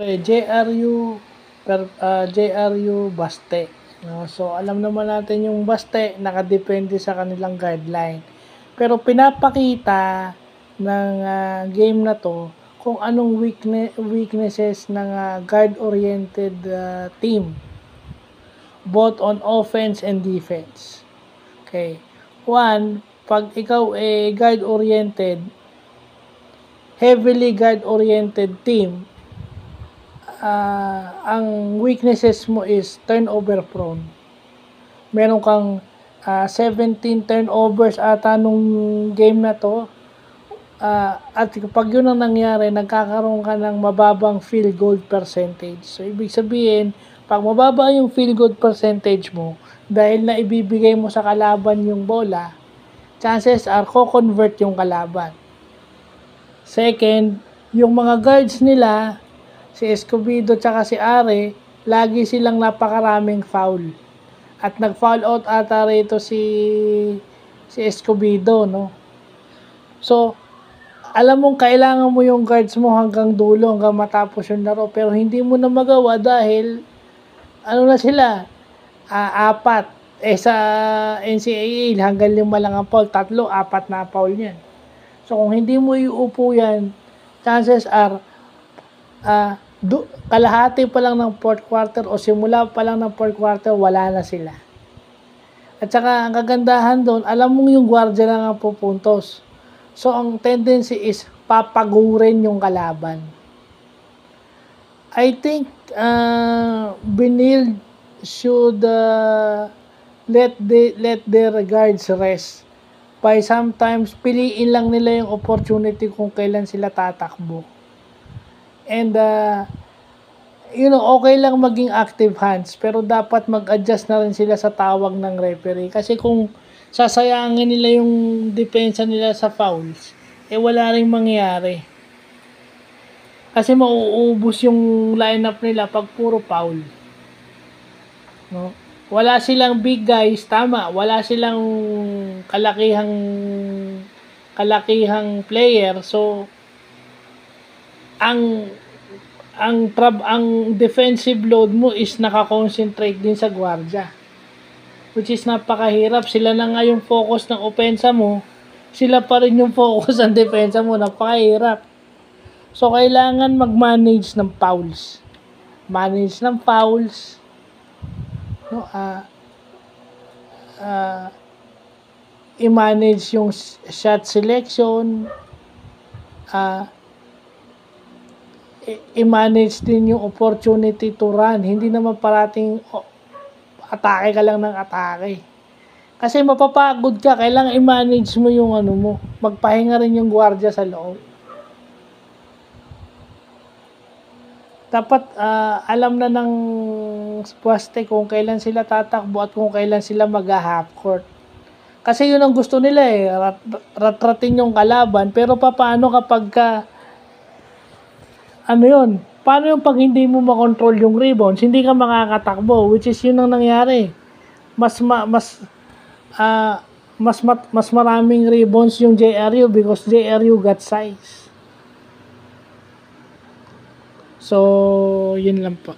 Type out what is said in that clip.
Okay, JRU Baste. No? So, alam naman natin yung Baste, nakadepende sa kanilang guideline. Pero pinapakita ng game na to kung anong weaknesses ng guard-oriented team, both on offense and defense. Okay. One, pag ikaw guard-oriented, heavily guard-oriented team, ang weaknesses mo is turnover prone. Meron kang 17 turnovers ata nung game na to. At kapag yun ang nangyari, nagkakaroon ka ng mababang field goal percentage. So, ibig sabihin, pag mababa yung field goal percentage mo, dahil na ibibigay mo sa kalaban yung bola, chances are, ko-convert yung kalaban. Second, yung mga guards nila, si Escobedo tsaka si Are, lagi silang napakaraming foul. At nag-foul out ata rito si Escobedo, no? So, alam mong kailangan mo yung guards mo hanggang dulo, hanggang matapos yung laro, pero hindi mo na magawa dahil ano na sila, apat. Sa NCAA, hanggang 5 lang ang foul, 3, 4 na foul yan. So, kung hindi mo iuupo yan, chances are, kalahati pa lang ng fourth quarter o simula pa lang ng fourth quarter, wala na sila. At saka, ang kagandahan doon, alam mong yung gwardiya lang ang pupuntos. So, ang tendency is papagurin yung kalaban. I think Benil should let their guards rest by sometimes piliin lang nila yung opportunity kung kailan sila tatakbo. And okay lang maging active hands, pero dapat mag-adjust na rin sila sa tawag ng referee. Kasi kung sasayangin nila yung depensa nila sa fouls, wala ring mangyayari. Kasi mauubos yung lineup nila pag puro foul. No? Wala silang big guys, tama. Wala silang kalakihang player. So, ang defensive load mo is nakakonsentrate din sa gwardiya. Which is napakahirap. Sila na nga yung focus ng opensa mo, sila pa rin yung focus ng depensa mo. Napakahirap. So, kailangan mag-manage ng fouls. Manage ng fouls. No, i-manage yung shot selection. I-manage din yung opportunity to run. Hindi naman parating atake ka lang ng atake. Kasi mapapagod ka, kailangan i-manage mo yung mo. Magpahinga rin yung gwardiya sa loob. Dapat alam na ng Baste kung kailan sila tatakbo at kung kailan sila mag-half court. Kasi yun ang gusto nila ratratin yung kalaban. Pero paano kapag paano yung pag hindi mo makontrol yung rebounds, hindi ka makakatakbo, which is yun ang nangyari. Mas maraming rebounds yung JRU because JRU got size. So, yun lang po.